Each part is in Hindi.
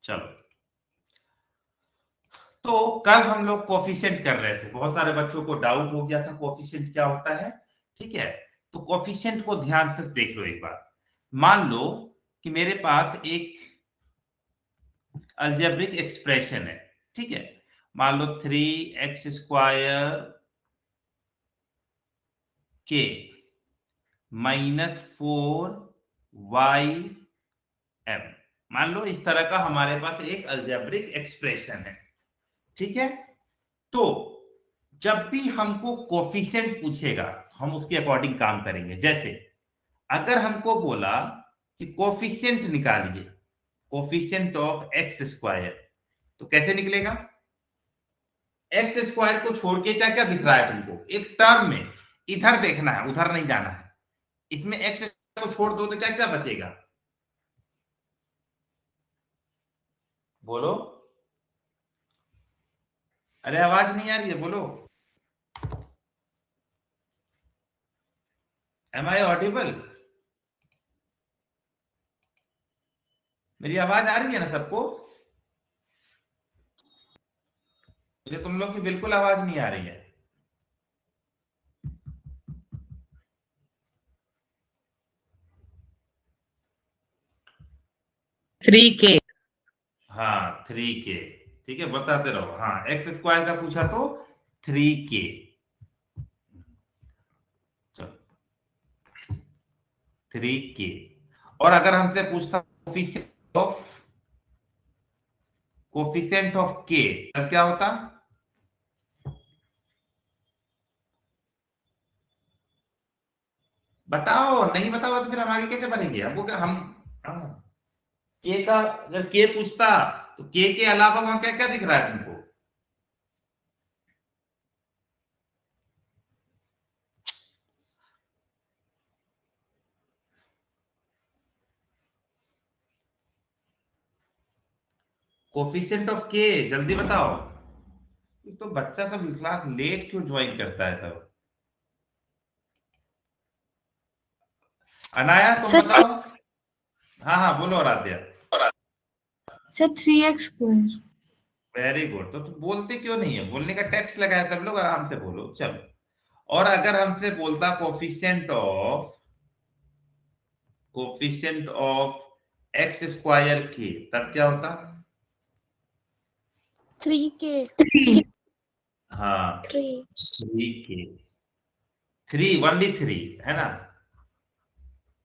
चलो, तो कल हम लोग कोफिशिएंट कर रहे थे, बहुत सारे बच्चों को डाउट हो गया था कोफिशिएंट क्या होता है। ठीक है, तो कोफिशिएंट को ध्यान से देख लो एक बार। मान लो कि मेरे पास एक अलजेब्रिक एक्सप्रेशन है। ठीक है, मान लो 3x² के -4y m, मान लो इस तरह का हमारे पास एक अलजेब्रिक एक्सप्रेशन है। ठीक है, तो जब भी हमको कोफिशिएंट पूछेगा हम उसके अकॉर्डिंग काम करेंगे। जैसे अगर हमको बोला कि कोफिशिएंट निकालिए, कोफिशिएंट ऑफ x², तो कैसे निकलेगा? x² को छोड़ के क्या क्या दिख रहा है तुमको? एक टर्म में इधर देखना है, उधर नहीं जाना है। इसमें x को छोड़ दो तो क्या क्या बचेगा? बोलो, अरे आवाज नहीं आ रही है, बोलो। Am I audible? मेरी आवाज आ रही है ना सबको? मुझे तुम लोग की बिल्कुल आवाज नहीं आ रही है। 3k। हाँ 3k, ठीक है, बताते रहो। हाँ x² का पूछा तो 3k। चलो 3k। और अगर हमसे पूछता कोफिशिएंट ऑफ k, तब क्या होता? बताओ, नहीं बताओ तो फिर हम आगे कैसे बढ़ेंगे? हमको क्या, हम के का अगर के पूछता तो के अलावा वहां क्या क्या दिख रहा है तुमको? कोफिशिएंट ऑफ के, जल्दी बताओ। तो बच्चा सब क्लास लेट क्यों ज्वाइन करता है सब? अनाया तुम सर बताओ। हाँ हाँ बोलो Aaradhya. Sir 3x²। Very good. तो तुम बोलते क्यों नहीं है? बोलने का टैक्स लगाया तब लोग, आराम से बोलो। चलो, और अगर हमसे बोलता कोफिशिएंट ऑफ x² के, तब क्या होता? 3k। हाँ 3। 3k, 3 ओनली 3 है ना?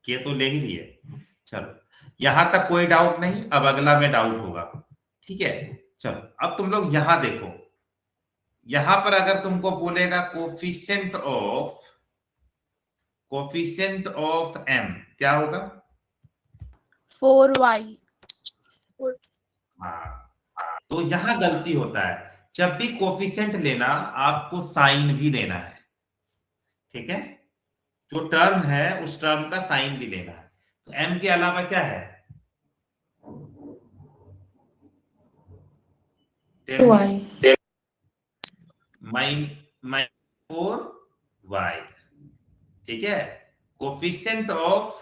के तो ले ही लिए। चलो, यहां तक कोई डाउट नहीं, अब अगला में डाउट होगा। ठीक है, चलो अब तुम लोग यहां देखो। यहां पर अगर तुमको बोलेगा कोफिशिएंट ऑफ m, क्या होगा? 4y। हाँ, तो यहां गलती होता है। जब भी कोफिशिएंट लेना, आपको साइन भी लेना है। ठीक है, जो टर्म है उस टर्म का साइन भी लेना है। तो m के अलावा क्या है? y। -4y। ठीक है, कोफिशिएंट ऑफ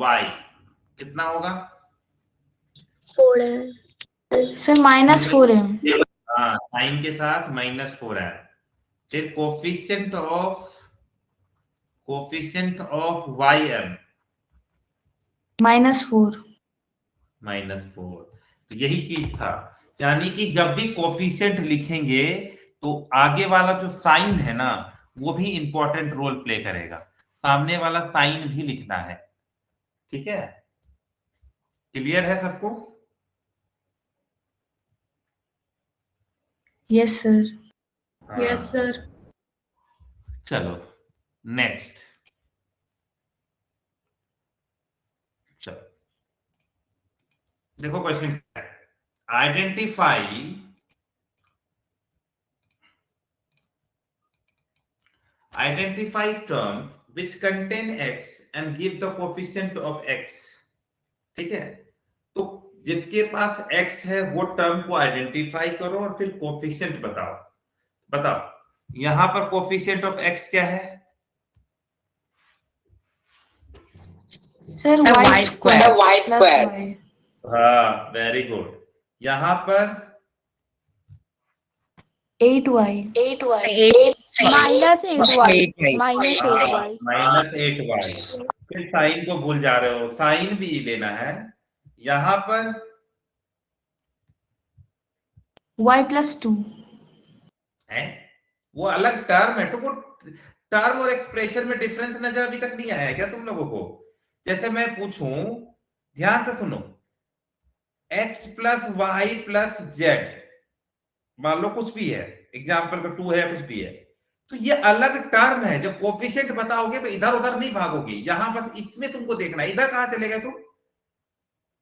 y कितना होगा? 4m। Sir -4m। हाँ, साइन के साथ -4 है। फिर कोफिशिएंट ऑफ ym -4। -4। तो यही चीज था, यानी कि जब भी कोफिशिएंट लिखेंगे तो आगे वाला जो साइन है ना, वो भी इंपॉर्टेंट रोल प्ले करेगा। सामने वाला साइन भी लिखना है। ठीक है, क्लियर है सबको? Yes sir. Yes sir. चलो नेक्स्ट। चलो देखो question, identify terms which contain x and give the coefficient of x। ठीक है, तो जिसके पास x है वो टर्म को आइडेंटिफाई करो और फिर कोफिशिएंट बताओ। यहां पर कोफिशिएंट ऑफ x क्या है? Sir Sir, y y square square. y plus square. y हाँ, वेरी गुड। यहाँ पर 8y 8 minus 8y 8y. Minus 8y -8y। फिर साइन को भूल जा रहे हो, साइन भी लेना है। यहाँ पर y प्लस 2 है, वो अलग टर्म है। तो वो टर्म और एक्सप्रेशन में डिफरेंस नजर अभी तक नहीं आया है क्या तुम लोगों को? जैसे मैं पूछूं, ध्यान से सुनो, x plus Y plus Z, मान लो कुछ भी है, एग्जाम्पल का 2 है, कुछ भी है, तो ये अलग टर्म है। जब कोफिशिएंट बताओगे तो इधर उधर नहीं भागोगे, यहां बस इसमें तुमको देखना है। इधर कहां चले गए तुम?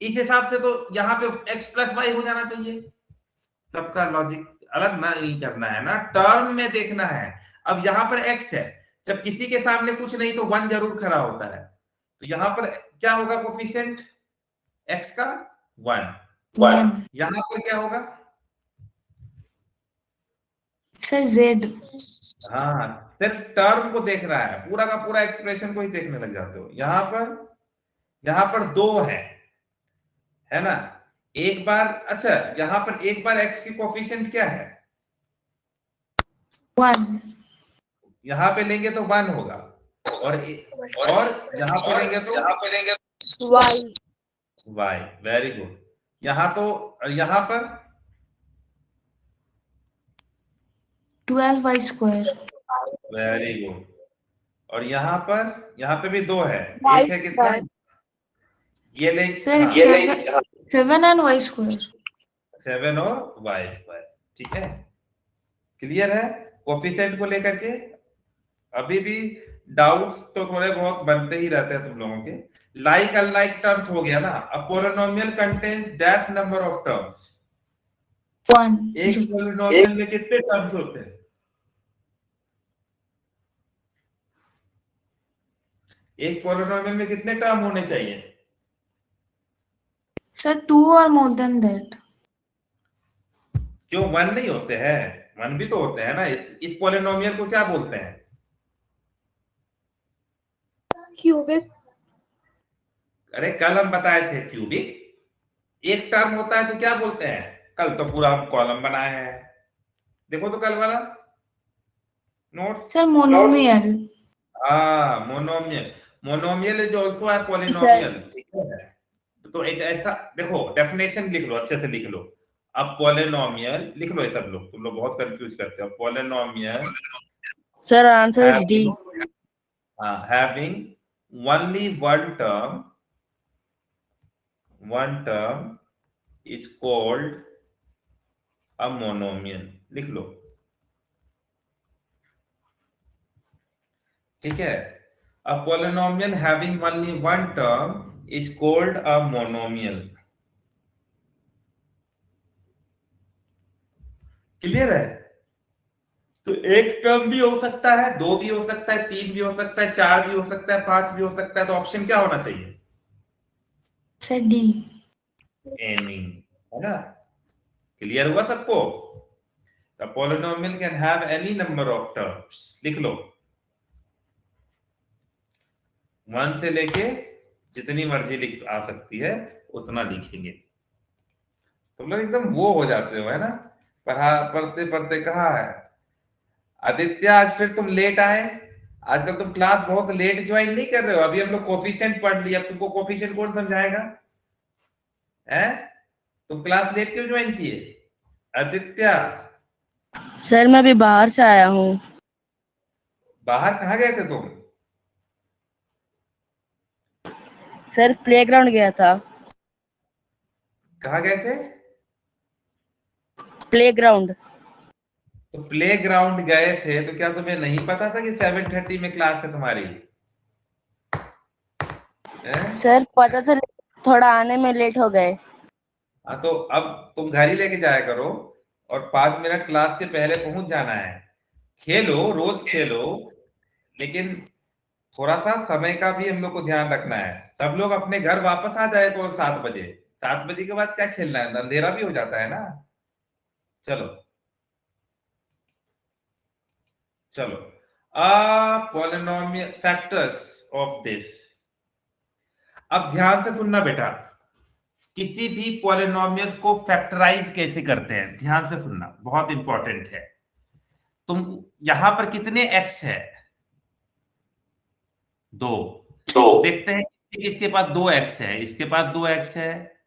इस हिसाब से तो यहाँ पे x प्लस वाई हो जाना चाहिए। सबका लॉजिक अलग ना, नहीं करना है ना, टर्म में देखना है। अब यहाँ पर x है, जब किसी के सामने कुछ नहीं तो 1 जरूर खड़ा होता है, तो यहाँ पर क्या होगा कोफिशिएंट x का? 1। 1 यहाँ पर क्या होगा? सर z हाँ, सिर्फ टर्म को देख रहा है, पूरा का पूरा एक्सप्रेशन को ही देखने लग जाते हो। यहाँ पर 2 है ना? एक बार, अच्छा, यहाँ पर एक बार x की कोफिशिएंट क्या है? 1 यहाँ पे लेंगे तो 1 होगा, और यहाँ पे लेंगे तो y। Very good. यहाँ तो, यहाँ पर 12y स्क्वायर वेरी गुड। और यहाँ पे भी 2 है, एक है कितना? ये ले, सर 7 and y स्क्वायर 7 और y स्क्वायर। ठीक है, क्लियर है कोफिशिएंट को लेकर के? अभी भी डाउट्स तो थोड़े बहुत बनते ही रहते हैं तुम लोगों के। लाइक अनलाइक टर्म्स हो गया ना। A polynomial contains dash number of terms. 1 एक पॉलिनोमियल में कितने टर्म्स होते हैं? एक पॉलिनोमियल में कितने टर्म होने चाहिए? सर 2 और मोर देन दैट क्यों 1 नहीं होते हैं? 1 भी तो होते हैं ना। इस पॉलिनोमियल को क्या बोलते हैं? क्यूबिक अरे कल हम बताए थे क्यूबिक। एक टर्म होता है तो क्या बोलते हैं? कल तो पूरा हम कॉलम बनाए हैं, देखो तो कल वाला नोट्स। सर मोनोमियल हाँ, monomial. Monomial is also a polynomial. ठीक है, तो एक ऐसा देखो, डेफिनेशन लिख लो, अच्छे से लिख लो। अब पॉलिनोमियल लिख लो, ये सब लोग, तुम लोग बहुत कंफ्यूज करते हो। Polynomial Sir, answer is D. having only one term is called a monomial। लिख लो, ठीक है। A polynomial having only one term is called a monomial। Clear है? तो एक टर्म भी हो सकता है, 2 भी हो सकता है, 3 भी हो सकता है, 4 भी हो सकता है, 5 भी हो सकता है। तो ऑप्शन क्या होना चाहिए? सर डी एनी, है ना? क्लियर हुआ सबको? The polynomial can have any number of terms। लिख लो, 1 से लेके जितनी मर्जी लिख आ सकती है उतना लिखेंगे। तुम लोग एकदम वो हो जाते हो, है ना? पढ़ते पढ़ते कहाँ है आदित्य? आज फिर तुम लेट आए। आजकल तुम क्लास बहुत लेट ज्वाइन नहीं कर रहे हो। अभी हम लोग कोफिशिएंट पढ़ लिया, तुमको कोफिशिएंट कौन समझाएगा? हैं? तुम क्लास लेट क्यों ज्वाइन किए आदित्य? सर मैं अभी बाहर से आया हूँ। बाहर कहाँ गए थे तुम? सर प्लेग्राउंड गया था। कहाँ गए थे? प्लेग्राउंड। तो प्ले ग्राउंड गए थे तो क्या तुम्हें नहीं पता था कि 7:30 में क्लास है तुम्हारी? सर पता था, थोड़ा आने में लेट हो गए। हाँ, तो अब तुम घर ही लेके जाया करो और 5 मिनट क्लास के पहले पहुंच जाना है। खेलो, रोज खेलो, लेकिन थोड़ा सा समय का भी हम लोग को ध्यान रखना है। सब लोग अपने घर वापस आ जाए तो 7 बजे। 7 बजे के बाद क्या खेलना है? अंधेरा भी हो जाता है ना। चलो चलो, पॉलिनोमियल फैक्टर्स ऑफ दिस। अब ध्यान से सुनना बेटा, किसी भी पॉलिनोमियल को फैक्टराइज कैसे करते हैं, ध्यान से सुनना, बहुत इंपॉर्टेंट है। तुम यहां पर कितने एक्स है? 2। तो देखते हैं किसके पास 2 एक्स है। इसके पास 2 एक्स है,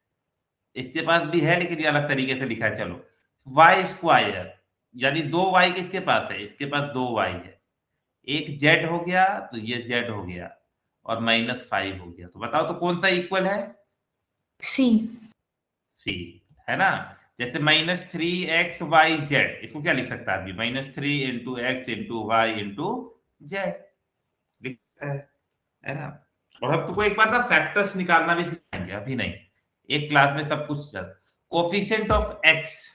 इसके पास भी है, लेकिन ये अलग तरीके से लिखा है। चलो, वाई स्क्वायर यानी 2y किसके पास है? इसके पास 2y है। एक z हो गया, तो ये z हो गया, और -5 हो गया। तो बताओ तो कौन सा इक्वल है? C. सी, है ना। जैसे -3xyz, इसको क्या लिख सकता है आदमी? -3 into X into Y into Z लिख सकता है ना। और अब तुमको एक बार ना फैक्टर्स निकालना भी सिखाएंगे, अभी नहीं, एक क्लास में सब कुछ चल। कोफिशिएंट ऑफ एक्स,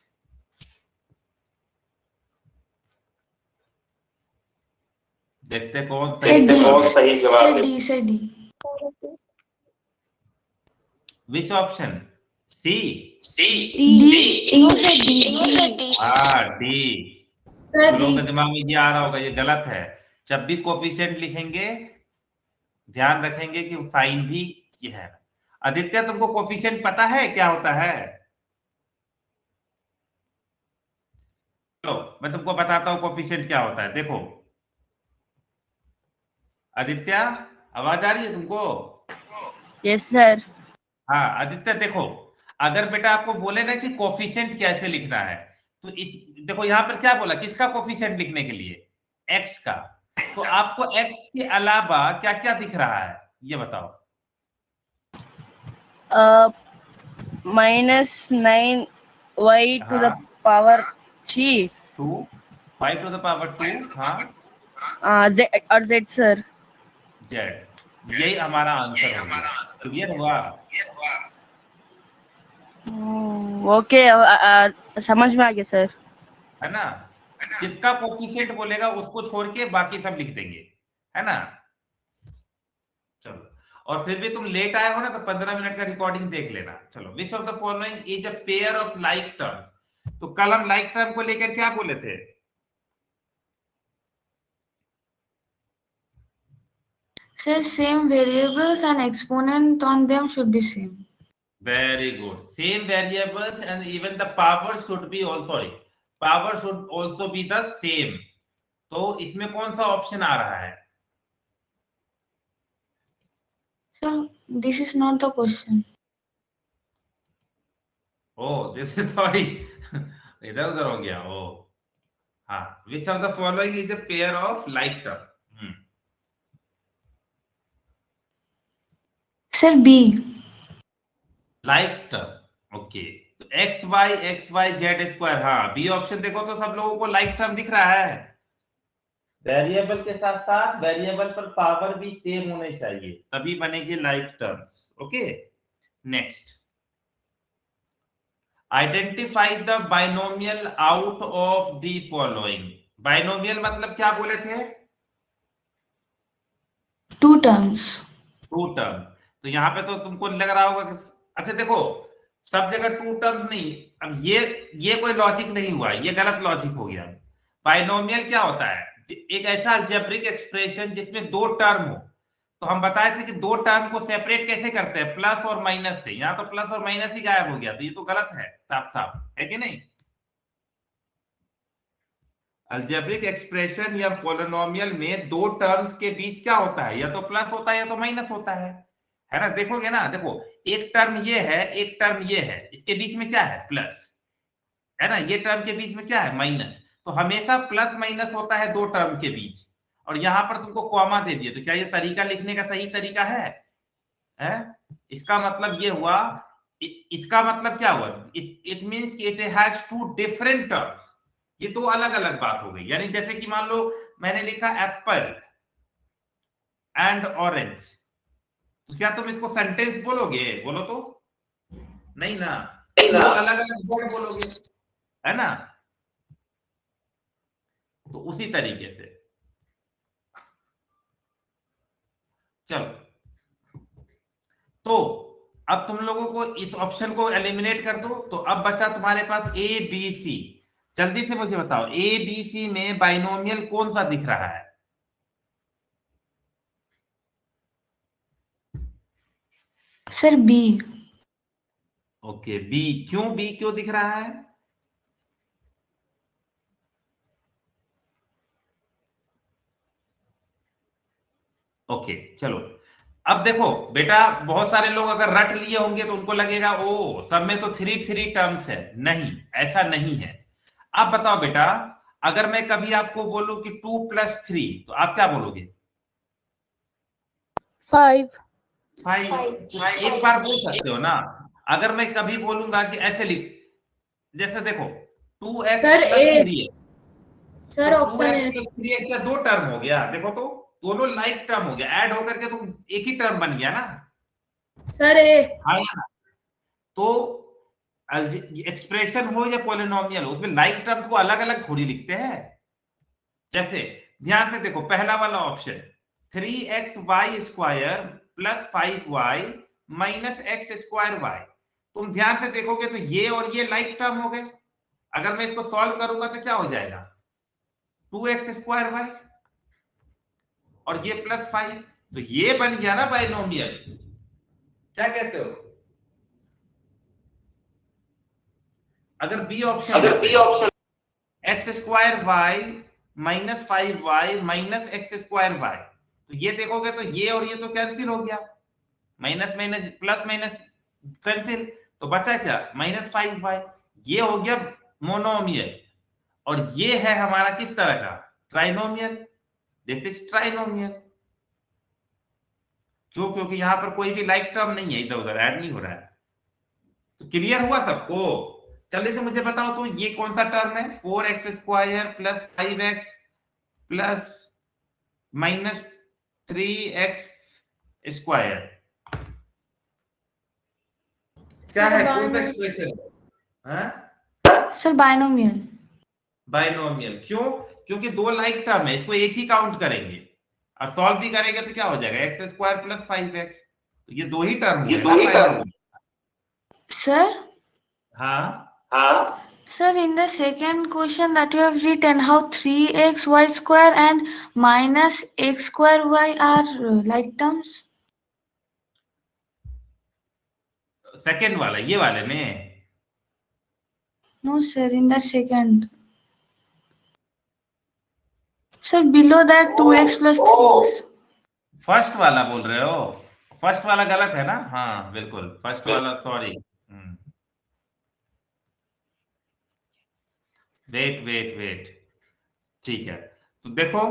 देखते कौन सही जवाब D. Sir, D. Which option? C, D. No, sir, D. हाँ डी। Sir, लोगों के D. दिमाग में ये आ रहा होगा, ये गलत है। जब भी कोफिशिएंट लिखेंगे ध्यान रखेंगे कि साइन भी ये है। आदित्य, तुमको कोफिशिएंट पता है क्या होता है? चलो मैं तुमको बताता हूँ कोफिशिएंट क्या होता है। देखो आदित्य, आवाज आ रही है तुमको? Yes sir. हाँ आदित्य, देखो, अगर बेटा आपको बोले ना कि कोफिशिएंट कैसे लिखना है, तो इस देखो यहाँ पर क्या बोला, किसका कोफिशिएंट लिखने के लिए? एक्स का। तो आपको एक्स के अलावा क्या क्या दिख रहा है, ये बताओ। -9y to the power 3 2 y to the power 2, हाँ, z और z सर। जेड, यही हमारा आंसर हो गया। क्लियर हुआ? ओके, समझ में आ गया सर। है ना। जिसका कोफिशिएंट बोलेगा उसको छोड़ के बाकी सब लिख देंगे, है ना। चलो, और फिर भी तुम लेट आए हो ना, तो 15 मिनट का रिकॉर्डिंग देख लेना। चलो, which of the following is a pair of like terms. तो कल हम लाइक टर्म को लेकर क्या बोले थे? Sir, same variables and exponent on them should be same. Very good. Same variables and even the power should be also, sorry, power should also be the same. तो इसमें कौन सा ऑप्शन आ रहा है? Sir, this is not the question. Oh, this is sorry. इधर उधर हो गया। ओ हाँ, which of the following is a pair of like term? Sir, B. Like term, okay. तो एक्स वाई जेड स्क्वायर, हाँ, बी ऑप्शन देखो तो सब लोगों को लाइक टर्म दिख रहा है। वेरिएबल के साथ साथ वेरिएबल पर पावर भी सेम होने चाहिए, तभी बनेगी like terms. Okay, next, identify the binomial out of the following. Binomial मतलब क्या बोले थे? 2 terms. 2 टर्म। तो यहाँ पे तो तुमको लग रहा होगा कि अच्छा देखो, सब जगह 2 टर्म्स नहीं। अब ये कोई लॉजिक नहीं हुआ, ये गलत लॉजिक हो गया। बाइनोमियल क्या होता है? एक ऐसा अलजेब्रिक एक्सप्रेशन जिसमें 2 टर्म हो। तो हम बताए थे कि 2 टर्म को सेपरेट कैसे करते हैं? प्लस और माइनस से। यहाँ तो प्लस और माइनस ही गायब हो गया, तो ये तो गलत है, साफ साफ है कि नहीं। अलजेब्रिक एक्सप्रेशन या पॉलिनोमियल में 2 टर्म्स के बीच क्या होता है? या तो प्लस होता है या तो माइनस होता है ना। देखोगे ना, देखो, एक टर्म ये है, एक टर्म ये है, इसके बीच में क्या है? प्लस, है ना। ये टर्म के बीच में क्या है? माइनस। तो हमेशा प्लस माइनस होता है 2 टर्म के बीच। और यहां पर तुमको कॉमा दे दिए, तो क्या ये तरीका लिखने का सही तरीका है? इसका मतलब ये हुआ, इसका मतलब क्या हुआ? It means it has 2 different terms. ये 2 अलग अलग बात हो गई। यानी जैसे कि मान लो मैंने लिखा एप्पल एंड ऑरेंज, तो क्या तुम इसको सेंटेंस बोलोगे? बोलो तो, नहीं ना, तुम लोग अलग अलग वर्ड बोलोगे, है ना। तो उसी तरीके से चलो, तो अब तुम लोगों को इस ऑप्शन को एलिमिनेट कर दो, तो अब बचा तुम्हारे पास ए बी सी। जल्दी से मुझे बताओ, ए बी सी में बाइनोमियल कौन सा दिख रहा है? Sir B. ओके, बी क्यों दिख रहा है? ओके चलो, अब देखो बेटा, बहुत सारे लोग अगर रट लिए होंगे तो उनको लगेगा ओ सब में तो थ्री थ्री टर्म्स है। नहीं, ऐसा नहीं है। आप बताओ बेटा, अगर मैं कभी आपको बोलूं कि 2 + 3, तो आप क्या बोलोगे? 5. 5। एक बार बोल सकते हो ना। अगर मैं कभी बोलूंगा कि ऐसे लिख, जैसे देखो 2x sir plus A. Three तो sir two option X A. Plus three X का 2 टर्म हो गया, देखो तो दोनों लाइक टर्म हो गया, ऐड होकर के तो एक ही टर्म बन गया ना। सर ए। हाँ या ना? तो एक्सप्रेशन हो या पॉलिनोमियल हो, उसमें लाइक टर्म्स को अलग अलग थोड़ी लिखते हैं। जैसे ध्यान से देखो, पहला वाला option 3xy² plus 5y minus x²y, तुम ध्यान से देखोगे तो ये और ये लाइक टर्म हो गए। अगर मैं इसको सॉल्व करूंगा तो क्या हो जाएगा? 2x² y और ये +5, तो ये बन गया ना बाइनोमियल। क्या कहते हो? अगर बी ऑप्शन लेते हैं, x² y minus 5y minus x² y, तो ये देखोगे तो ये और ये तो कैंसिल हो गया, minus minus plus minus cancel, तो बचा क्या? -5y। ये हो गया मोनोमियल। और ये है हमारा किस तरह का? ट्राइनोमियल। This is trinomial. क्यों? क्योंकि यहां पर कोई भी लाइक टर्म नहीं है, इधर उधर ऐड नहीं हो रहा है। तो क्लियर हुआ सबको? चलिए तो मुझे बताओ, तो ये कौन सा टर्म है? 4x² plus 5x plus minus 3x²। क्या सर है? कौन सा बायनोमियल। एक्सप्रेशन है? Sir binomial. बाइनोमियल। क्यों? क्योंकि दो लाइक टर्म है, इसको एक ही काउंट करेंगे और सॉल्व भी करेंगे तो क्या हो जाएगा? x² प्लस 5x, तो ये दो ही टर्म हुए ना बाइनोमियल। सर। हाँ, Sir, in the second question that you have written, how 3xy² and minus x²y are like terms? Second वाला, ये वाले में। No, sir, in the second. Sir, below that 2x plus 3x. First वाला बोल रहे हो? फर्स्ट वाला गलत है ना? हाँ बिल्कुल, फर्स्ट वाला, सॉरी। वेट वेट वेट, ठीक है। तो देखो,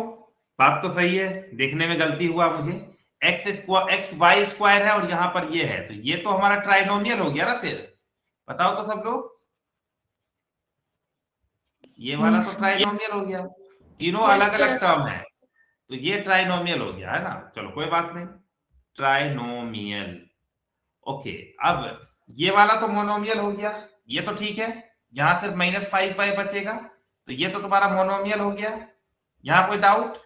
बात तो सही है, देखने में गलती हुआ मुझे। x y² है और यहां पर ये है, तो ये तो हमारा ट्राइनोमियल हो गया ना फिर। बताओ तो सब लोग, ये वाला Yes, तो sir. ट्राइनोमियल हो गया, तीनों Yes, अलग sir. अलग टर्म है, तो ये ट्राइनोमियल हो गया है ना। चलो कोई बात नहीं, ट्राइनोमियल। ओके, अब ये वाला तो मोनोमियल हो गया, ये तो ठीक है। यहां सिर्फ -5y बचेगा, तो ये तो तुम्हारा मोनोमियल हो गया। यहां कोई डाउट?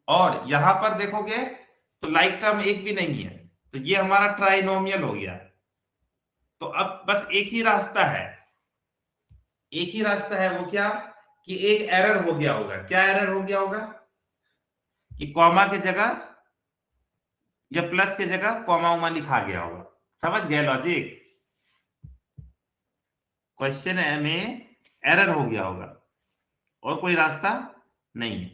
और यहां पर देखोगे तो लाइक टर्म एक भी नहीं है, तो ये हमारा ट्राइनोमियल हो गया। तो अब बस एक ही रास्ता है, एक ही रास्ता है, वो क्या? कि एक एरर हो गया होगा। क्या एरर हो गया होगा? कि कॉमा के जगह या प्लस के जगह कॉमा उमा लिखा गया होगा। समझ गए लॉजिक? क्वेश्चन में एरर हो गया होगा, और कोई रास्ता नहीं है।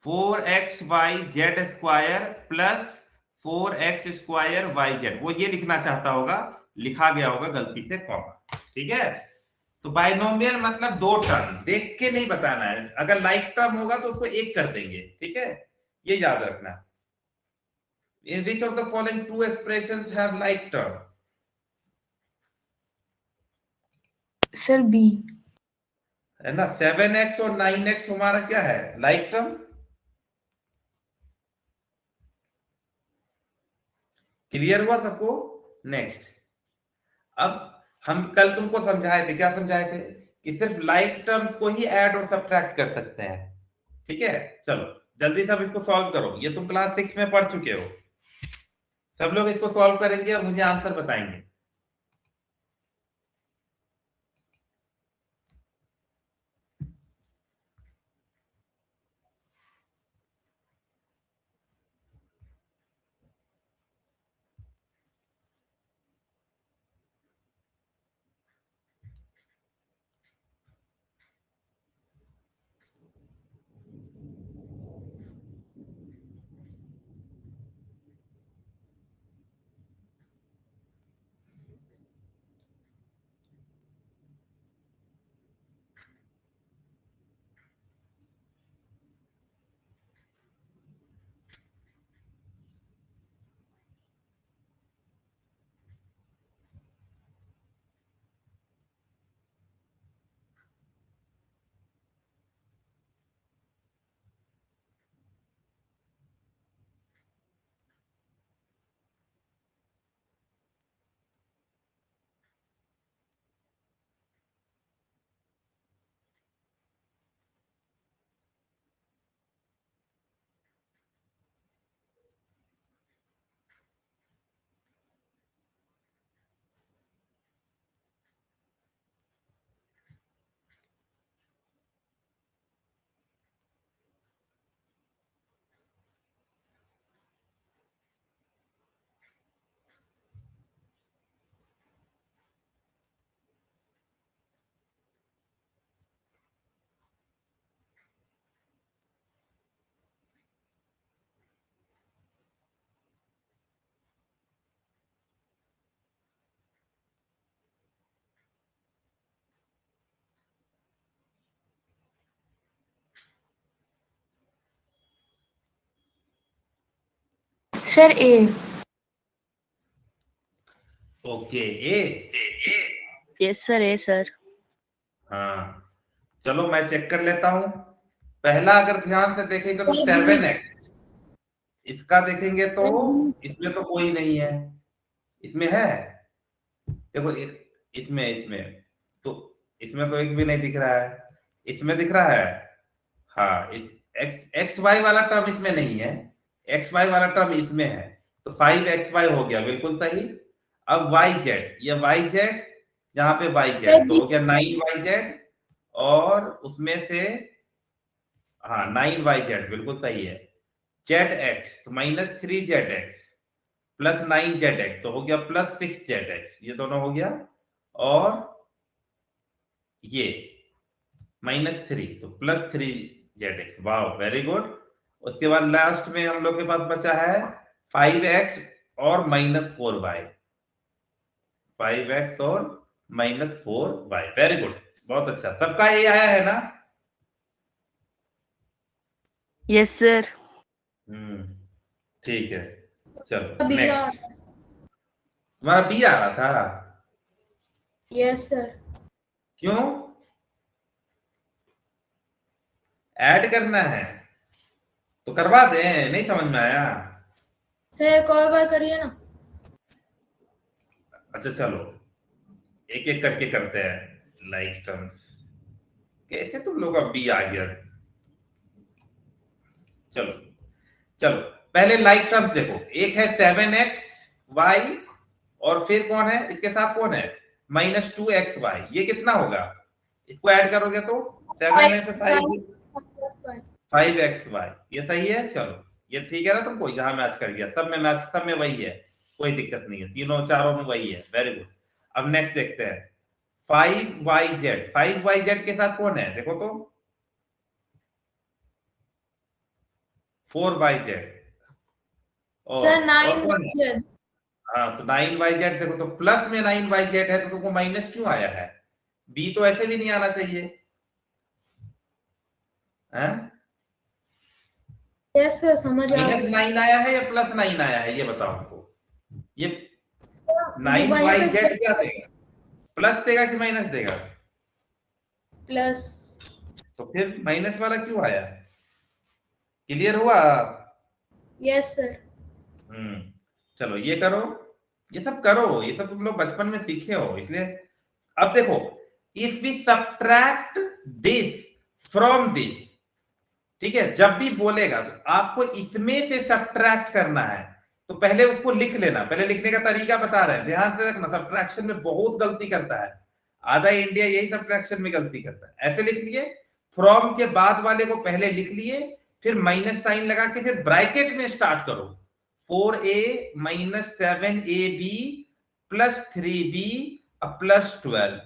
4xy/z² प्लस 4x²y/z, वो ये लिखना चाहता होगा, लिखा गया होगा गलती से कॉमा। ठीक है? तो बाइनोमियल मतलब दो टर्म, देख के नहीं बताना है। अगर लाइक टर्म होगा तो उसको एक कर देंगे, ठीक है? ये याद रखना। In which of the following two expressions have like term? Sir, B. है ना, 7x और 9x हमारा क्या है? Like term. क्लियर हुआ सबको? नेक्स्ट, अब हम कल तुमको समझाए थे, क्या समझाए थे? कि सिर्फ लाइक टर्म्स को ही ऐड और सब्ट्रैक्ट कर सकते हैं। ठीक है? चलो जल्दी से अब इसको सॉल्व करो, ये तुम क्लास 6 में पढ़ चुके हो। सब लोग इसको सॉल्व करेंगे और मुझे आंसर बताएंगे। सर ए। ओके ए। यस सर, ए सर। हाँ चलो मैं चेक कर लेता हूं। पहला अगर ध्यान से देखेंगे तो 7x, इसका देखेंगे तो इसमें तो कोई नहीं है। इसमें है, देखो इसमें इसमें तो इसमें तो एक भी नहीं दिख रहा है। इसमें दिख रहा है, हाँ इस एक्स वाई वाला टर्म इसमें नहीं है, एक्स वाई वाला टर्म इसमें है। तो 5xy हो गया बिल्कुल सही। अब वाई जेड, ये वाई जेड, यहाँ पे वाई जेड तो हो गया 9yz, और उसमें से हाँ 9yz बिल्कुल सही है। जेड एक्स तो -3zx प्लस 9zx तो हो गया +6zx, ये दोनों हो गया। और ये -3 तो +3zx, वाह वेरी गुड। उसके बाद लास्ट में हम लोग के पास बचा है 5x और -4y, 5x और -4y, वेरी गुड, बहुत अच्छा। सबका ये आया है ना? Yes sir. ठीक है, चलो नेक्स्ट। तुम्हारा बी आ रहा था? Yes sir. क्यों? ऐड करना है तो करवा दें, नहीं समझ में आया? सर एक और बार करिए ना। अच्छा चलो एक एक करके करते हैं। लाइक टर्म्स कैसे तुम लोग अब बी आ गया? चलो चलो पहले लाइक टर्म्स देखो। एक है 7xy, और फिर कौन है इसके साथ, कौन है -2xy, ये कितना होगा? इसको ऐड करोगे तो 7 में से 5xy, ये सही है। चलो ये ठीक है ना तुमको, जहां मैच कर गया, सब में मैच, सब में वही है, कोई दिक्कत नहीं है, तीनों चारों में वही है, वेरी गुड। अब नेक्स्ट देखते हैं 5yz, 5yz के साथ कौन है देखो तो, 4yz, सर और कौन है? हाँ तो 9yz देखो तो, प्लस में 9yz है तो तुमको माइनस क्यों आया है? बी तो ऐसे भी नहीं आना चाहिए है? यस सर समझ आ गया। -9 आया है या +9 आया है, ये बताओ हमको। ये डिवाइड 9yz क्या देगा, प्लस देगा कि माइनस देगा? प्लस। तो फिर माइनस वाला क्यों आया? क्लियर हुआ? Yes sir. चलो ये करो, ये सब करो, ये सब तुम लोग बचपन में सीखे हो इसलिए। अब देखो, if we subtract this from this, ठीक है, जब भी बोलेगा तो आपको इसमें से सब्ट्रैक्ट करना है, तो पहले उसको लिख लेना। पहले लिखने का तरीका बता रहे हैं, ध्यान से रखना, सब्ट्रैक्शन में बहुत गलती करता है आधा इंडिया, यही सब्ट्रैक्शन में गलती करता है। ऐसे लिख लिए, फ्रॉम के बाद वाले को पहले लिख लिए, फिर माइनस साइन लगा के फिर ब्रैकेट में स्टार्ट करो, 4a - 7ab + 3b +12,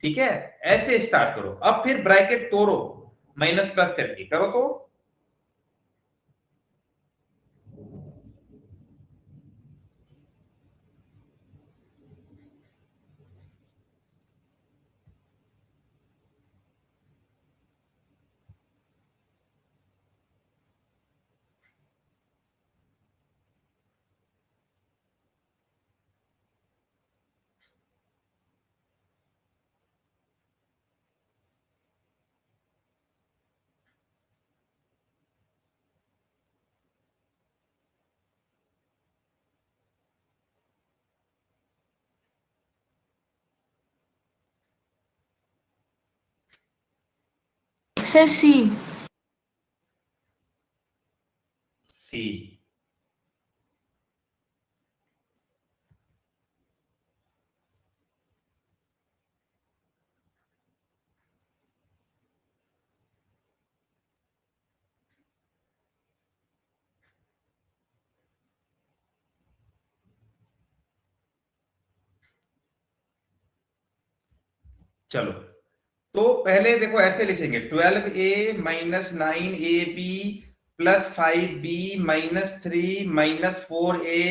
ठीक है, ऐसे स्टार्ट करो। अब फिर ब्रैकेट तोड़ो माइनस प्लस करके, करो तो। Sir C. सी, चलो तो पहले देखो ऐसे लिखेंगे, 12a - 9ab + 5b - 3 - 4a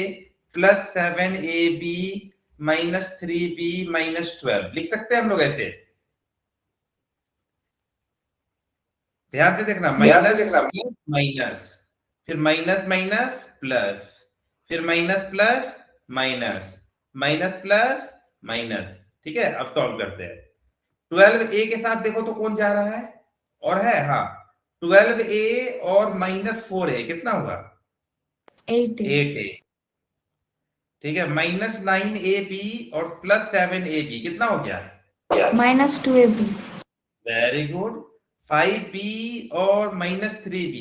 + 7ab - 3b - 12 लिख सकते हैं हम लोग ऐसे। ध्यान से देखना, माइनस माइनस, फिर माइनस माइनस प्लस, फिर minus plus minus, minus plus minus. ठीक है, अब सॉल्व करते हैं। 12a के साथ देखो तो कौन जा रहा है, और है, हाँ, 12a और -4a कितना होगा, 8A 8a। ठीक है, -9ab और +7ab कितना हो गया, -2AB वेरी गुड। 5b और -3b,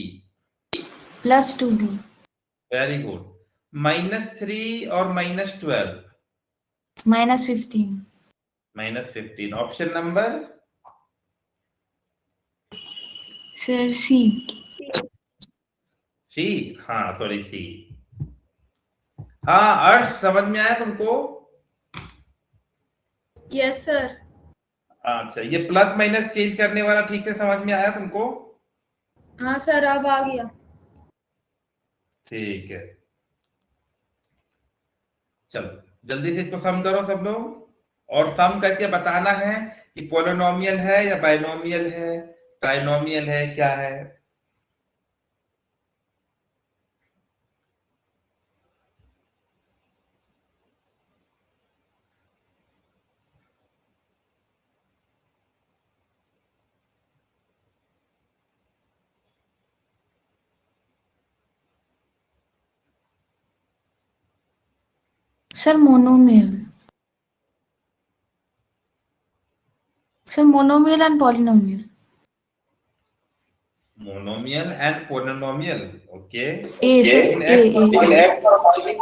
+2B वेरी गुड। -3 और -12, -15 -15। ऑप्शन नंबर सर C सी, हाँ सॉरी सी। हाँ अर्श, समझ में आया तुमको? Yes sir. अच्छा, ये प्लस माइनस चेंज करने वाला ठीक से समझ में आया तुमको? हाँ सर, अब आ गया। ठीक है, चलो जल्दी से इसको सम करो सब लोग, और सम करके बताना है कि पोलिनोमियल है या बाइनोमियल है, ट्राइनोमियल है, क्या है। Sir monomial, sir monomial and polynomial. Monomial and polynomial, okay. A sir लेकिन ए एक्स और वाई,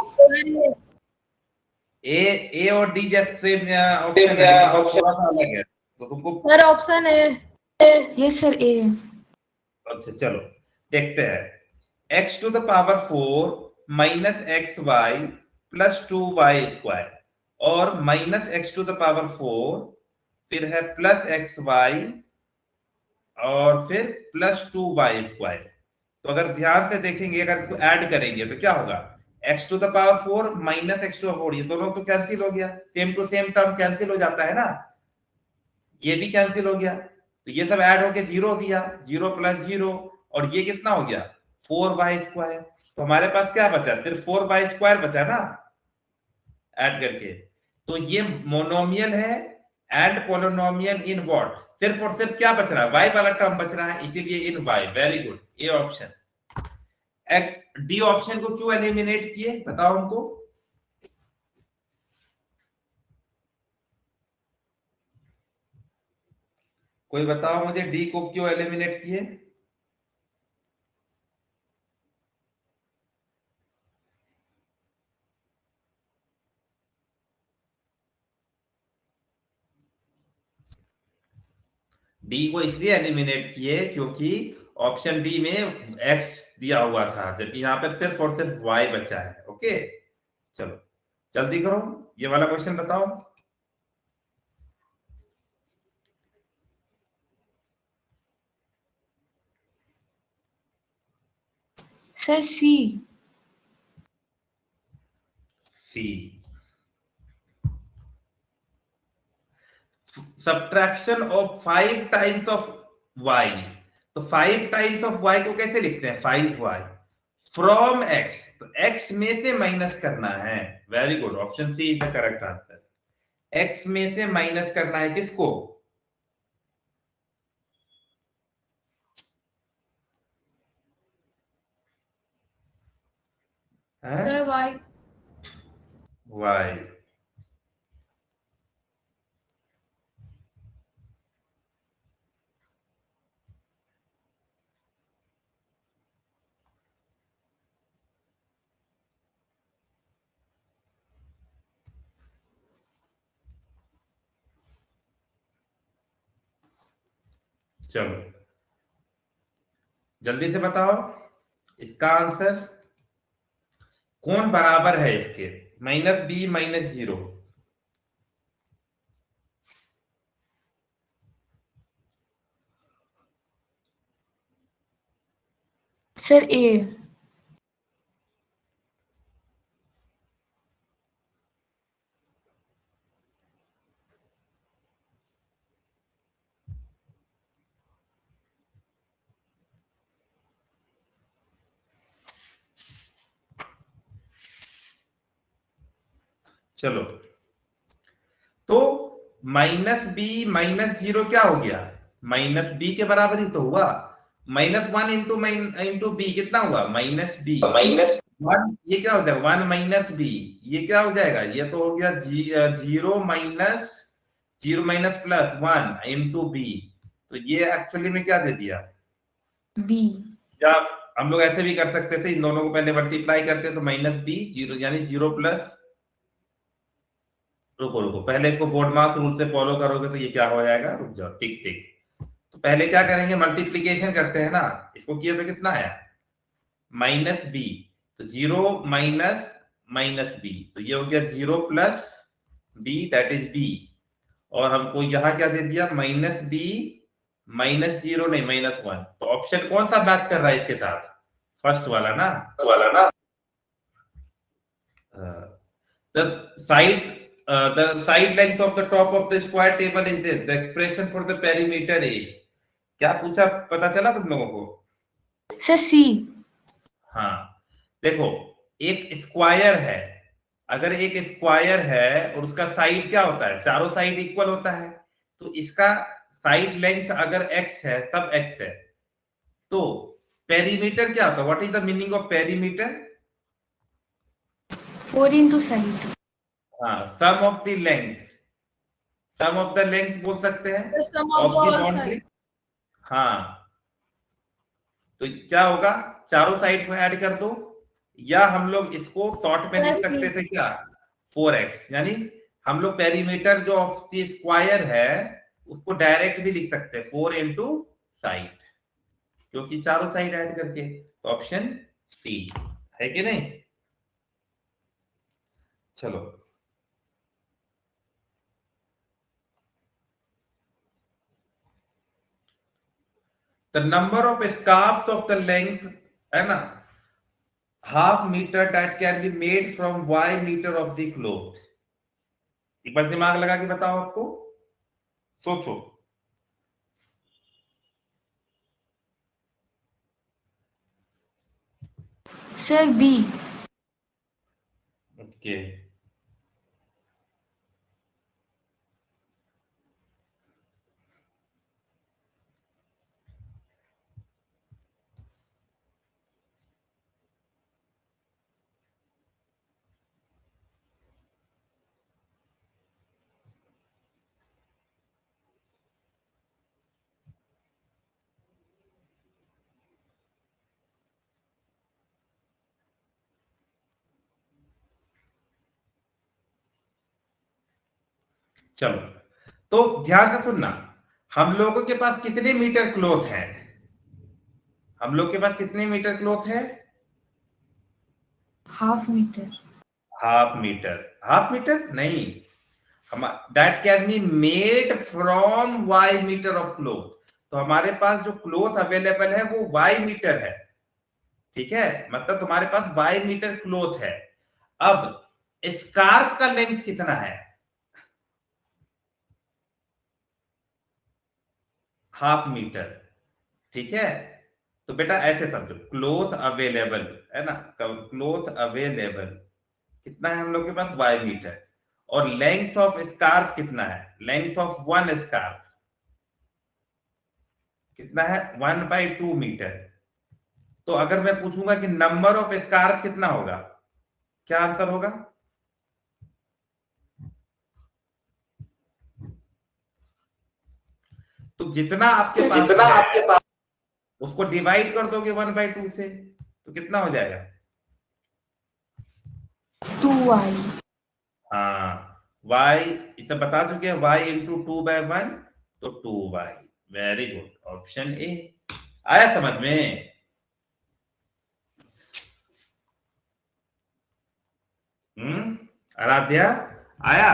ए ए और डी जैसे ऑप्शन है, लेकिन बस थोड़ा सा अलग है, तो तुमको। सर ऑप्शन है। यस सर ए अच्छा चलो देखते हैं। x⁴ -xy +2y², और -x⁴ फिर है +xy और फिर +2y²। तो अगर ध्यान से देखेंगे, अगर इसको ऐड करेंगे तो क्या होगा, x⁴ -x⁴, ये दोनों तो कैंसिल हो गया, same to same term cancel हो जाता है ना, ये भी कैंसिल हो गया, तो ये सब ऐड होके 0 दिया, 0 + 0, और ये कितना हो गया, 4y²। तो हमारे पास क्या बचा, सिर्फ 4y² बचा ना ऐड करके। तो ये मोनोमियल है एंड पोलिनोमियल इन व्हाट, सिर्फ और सिर्फ क्या बच रहा है, y वाला टर्म बच रहा है, इसीलिए इन y। Very good, A option. D option को क्यों एलिमिनेट किए, बताओ हमको। कोई बताओ मुझे, डी को क्यों एलिमिनेट किए। डी को इसलिए एलिमिनेट किए क्योंकि ऑप्शन डी में एक्स दिया हुआ था, जबकि यहाँ पे सिर्फ और सिर्फ वाई बचा है। ओके चलो जल्दी करो, ये वाला क्वेश्चन बताओ। Sir C C, subtraction of 5 times of Y. तो 5 टाइम्स ऑफ वाई को कैसे लिखते हैं, 5y फ्रॉम x, तो x में से माइनस करना है। Very good, option C is the correct answer. x में से माइनस करना है किसको, सर वाई। y। चलो जल्दी से बताओ इसका आंसर, कौन बराबर है इसके, -b -0। सर ए चलो, तो -b-0 क्या हो गया? -b के बराबर ही तो हुआ। -1 इंटू b कितना हुआ? -b। -1 ये क्या हो जाएगा? 1 - b, ये क्या हो जाएगा? ये तो हो गया 0 - +1 इंटू b। तो ये एक्चुअली में क्या दे दिया? b। या हम लोग ऐसे भी कर सकते थे, इन दोनों को पहले मल्टीप्लाई करते तो -b 0 यानी 0 प्लस, रुको रुको, पहले इसको बोर्ड मास रूल से फॉलो करोगे तो ये क्या हो जाएगा? रुक जाओ, टिक टिक। तो पहले क्या करेंगे? मल्टीप्लीकेशन करते हैं ना, इसको किया तो कितना है? -b, तो 0 माइनस b, तो ये हो गया 0 plus b, that is b। और हमको यहाँ क्या दे दिया? -b -0 नहीं, -1। तो ऑप्शन कौन सा मैच कर रहा है इसके साथ? फर्स्ट वाला ना, the side length of the top of the square table is this, the expression for the perimeter is, क्या पूछा पता चला तुम लोगों को? Sir c। हाँ, देखो, एक स्क्वायर है, अगर एक स्क्वायर है और उसका साइड क्या होता है? चारों साइड इक्वल होता है, तो इसका साइड लेंथ अगर x है, सब x है, तो पेरीमीटर क्या होता है? What is the meaning of perimeter? 4 into side। हाँ, sum of the length, sum of the length बोल सकते हैं The sum of of the all boundary. sides. हाँ, तो क्या होगा? चारों साइड को ऐड कर दो, या हम लोग इसको शॉर्ट में लिख Plus सकते C. थे क्या? 4x, यानी हम लोग पेरीमीटर जो ऑफ द स्क्वायर है उसको डायरेक्ट भी लिख सकते हैं 4 इंटू साइड, क्योंकि चारों साइड ऐड करके। तो ऑप्शन सी है कि नहीं? चलो, the number of scarps of the length है ना, ½ meter that can be made from y meter of the cloth। एक बार दिमाग लगा के बताओ, आपको सोचो। Sir b। ओके, चलो, तो ध्यान से सुनना, हम लोगों के पास कितने मीटर क्लॉथ है? हम लोग के पास कितने मीटर क्लॉथ है? ½ मीटर। हाफ मीटर नहीं, हम that can be made from y meter of cloth. तो हमारे पास जो क्लॉथ अवेलेबल है वो y मीटर है, ठीक है? मतलब तुम्हारे पास y मीटर क्लॉथ है। अब स्कार्फ का लेंथ कितना है? ½ मीटर, ठीक है? तो बेटा ऐसे समझो, क्लॉथ अवेलेबल है ना, क्लॉथ अवेलेबल कितना है हम लोग के पास? y meter. और लेंथ ऑफ स्कार्फ कितना है? लेंथ ऑफ वन स्कार्फ कितना है? 1/2 मीटर। तो अगर मैं पूछूंगा कि नंबर ऑफ स्कार्फ कितना होगा, क्या आंसर होगा? तो जितना आपके पास उसको डिवाइड कर दोगे 1/2 से, तो कितना हो जाएगा? 2y। हाँ, y इसे बता चुके हैं, y इंटू 2/1, तो 2y। Very good, option A. आया समझ में? आराध्या, आया?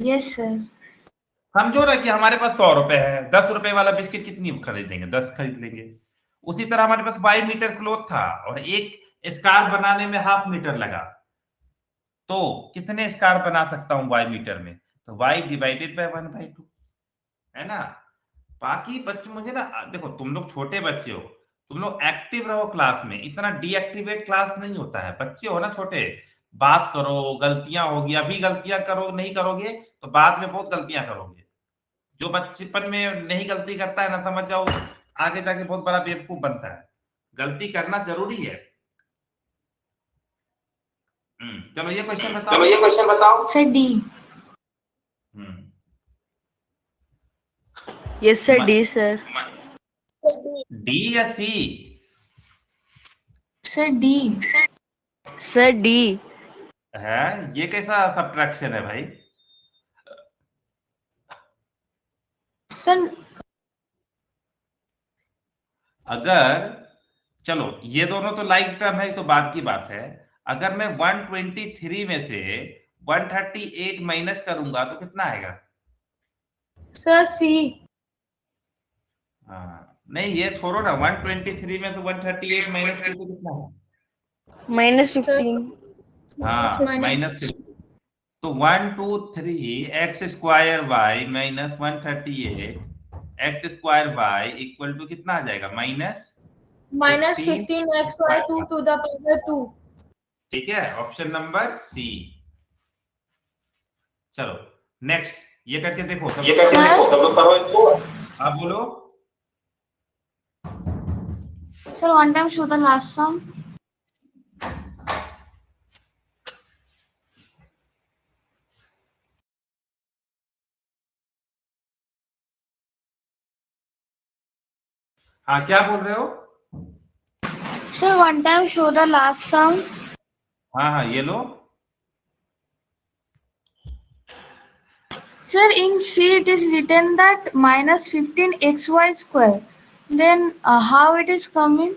Yes sir. समझो ना कि हमारे पास 100 रुपए है, 10 रुपए वाला बिस्किट कितनी खरीदेंगे? 10 खरीद लेंगे। उसी तरह हमारे पास y मीटर क्लॉथ था और एक स्कार्फ बनाने में ½ मीटर लगा, तो कितने स्कार्फ बना सकता हूं y मीटर में? तो y डिवाइडेड बाय 1/2, है ना? बाकी बच्चे, मुझे ना, देखो तुम लोग छोटे बच्चे हो, तुम लोग एक्टिव रहो क्लास में, इतना डीएक्टिवेट क्लास नहीं होता है, बच्चे हो ना छोटे, बात करो, गलतियां होगी, अभी गलतियां करो नहीं करोगे तो बाद में बहुत गलतियां करोगे। जो बचपन में नहीं गलती करता है ना, समझ जाओ आगे जाके बहुत बड़ा बेवकूफ बनता है। गलती करना जरूरी है। चलो ये क्वेश्चन बताओ। Sir D. Yes sir, D sir. D या C? Sir D. Sir D. है ये कैसा सब्ट्रैक्शन है भाई? सर अगर चलो ये दोनों तो लाइक टर्म है तो बात की बात है। अगर मैं 123 में से 138 माइनस करूंगा तो कितना आएगा? सर सी। हाँ नहीं ये छोड़ो ना, 123 में से 138 माइनस करके कितना है? -15। हाँ -15। तो 123 X square Y minus 138 X square Y equal to कितना आ जाएगा? -15xy 2 to the power 2। ठीक है, ऑप्शन नंबर सी। चलो नेक्स्ट ये करके देखो, सब लोग करो इसको। आप बोलो। Sir one time show the last sum. हाँ क्या बोल रहे हो? Sir one time show the last sum. हाँ हाँ ये लो। Sir, in C it is written that -15xy square. Then how it is coming?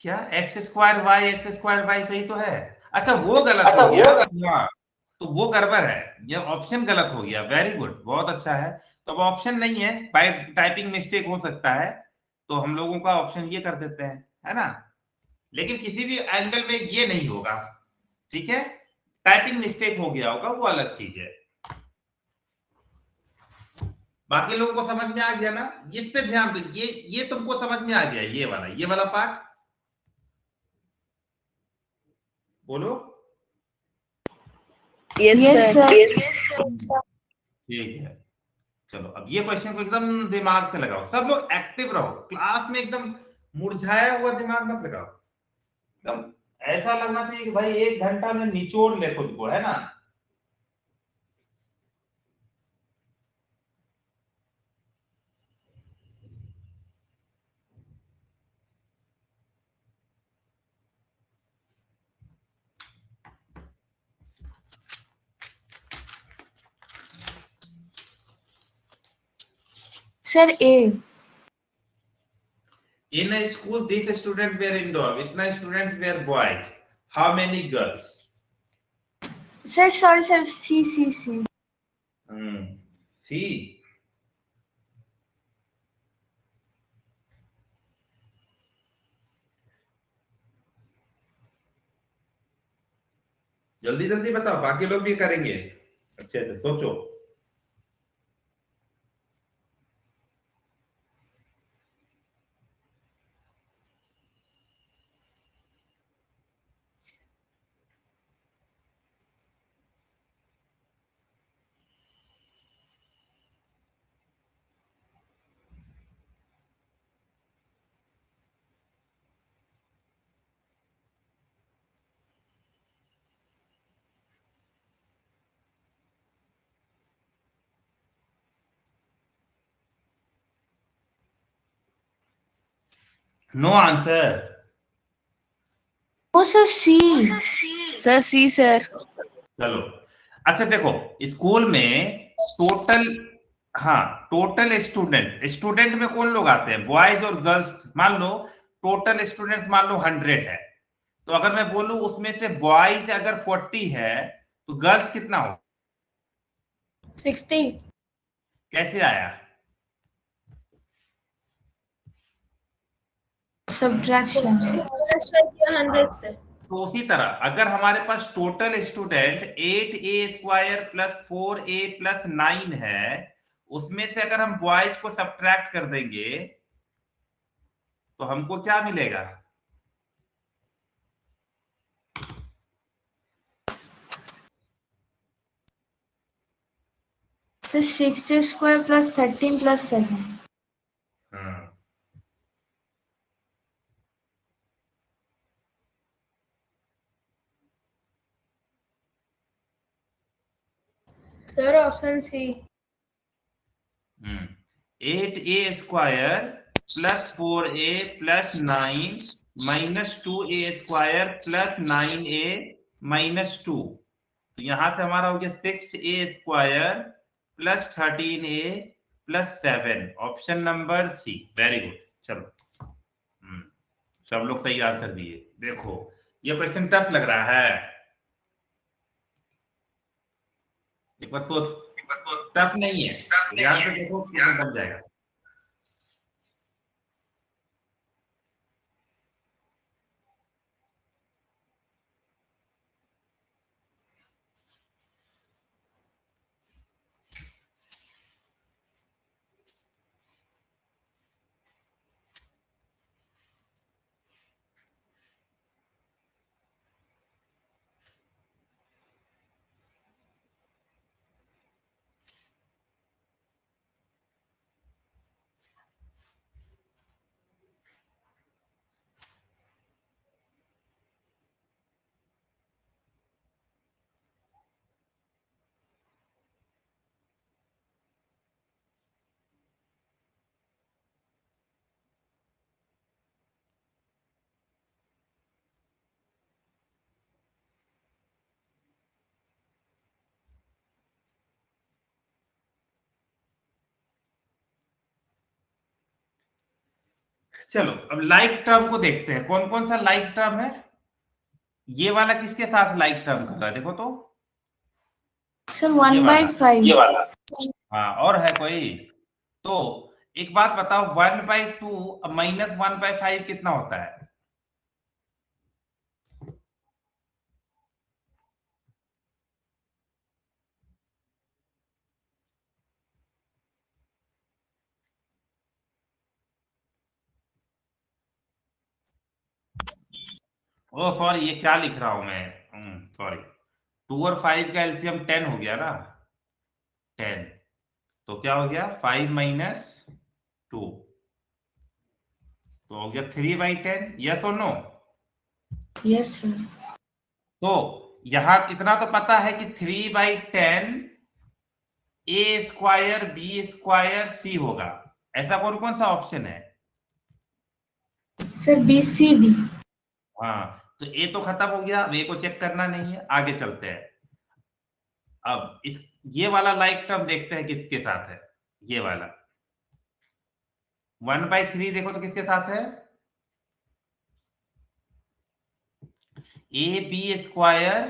क्या एक्स स्क्वायर वाई सही तो है? अच्छा वो गलत हो गया। हाँ तो वो गड़बड़ है, ये ऑप्शन गलत हो गया। वेरी गुड, बहुत अच्छा है। तो अब ऑप्शन नहीं है, बाय टाइपिंग मिस्टेक हो सकता है, तो हम लोगों का ऑप्शन ये कर देते हैं, है ना। लेकिन किसी भी एंगल में ये नहीं होगा, ठीक है। टाइपिंग मिस्टेक हो गया होगा, वो अलग चीज है। बाकी लोगों को समझ में आ गया ना? इस पे ध्यान दो, ये तुमको समझ में आ गया, ये वाला पार्ट बोलो। Yes sir. ठीक है, चलो अब ये क्वेश्चन को एकदम दिमाग से लगाओ। सब लोग एक्टिव रहो, क्लास में एकदम मुरझाया हुआ दिमाग मत लगाओ। एकदम ऐसा लगना चाहिए कि भाई 1 घंटा में निचोड़ ले खुद को, है ना। Sir A. In a school, these students were indoor. Itna students were boys. How many girls? Sir, sorry, sir. C. C. जल्दी जल्दी बताओ, बाकी लोग भी करेंगे। अच्छे से सोचो। No answer. Oh, sir C. Sir C sir. चलो अच्छा देखो, स्कूल में टोटल, हाँ टोटल स्टूडेंट में कौन लोग आते हैं? बॉयज और गर्ल्स। मान लो टोटल स्टूडेंट्स मान लो 100 है, तो अगर मैं बोलूं उसमें से बॉयज अगर 40 है तो गर्ल्स कितना हो? 60। कैसे आया? Subtraction. 100 से। तो उसी तरह अगर हमारे पास total student 8a square plus 4a plus 9 है, उसमें से अगर हम बॉयज को सब्ट्रैक्ट कर देंगे तो हमको क्या मिलेगा? So 6 square plus 13 plus 7. हाँ Sir, option C. 8a square plus 4a plus 9 minus 2a square plus 9a minus 2, तो यहां से हमारा हो गया 6a square plus 13a plus 7, option number C. Very good. चलो सब लोग सही आंसर दिए। देखो ये क्वेश्चन टफ लग रहा है, एक बार तो टफ नहीं है, ध्यान से देखो तो बन जाएगा। चलो अब लाइक टर्म को देखते हैं, कौन कौन सा लाइक टर्म है। ये वाला किसके साथ लाइक टर्म कर रहा है, देखो तो। Sir 1 by 5. ये वाला। हाँ और है कोई? तो एक बात बताओ, 1/2 माइनस 1/5 कितना होता है? ओ सॉरी, ये क्या लिख रहा हूं मैं, सॉरी। 2 और 5 का एलसीएम 10 हो गया ना, 10। तो क्या हो गया, 5 माइनस 2, तो हो गया 3/10। यस और नो? Yes, sir. तो यहां इतना तो पता है कि 3/10 ए स्क्वायर बी स्क्वायर सी होगा। ऐसा कौन कौन सा ऑप्शन है? Sir B C D. हाँ तो ए तो खत्म हो गया, अब ए को चेक करना नहीं है, आगे चलते हैं। अब इस ये वाला लाइक टर्म देखते हैं किसके साथ है। ये वाला 1/3 देखो तो किसके साथ है? A B square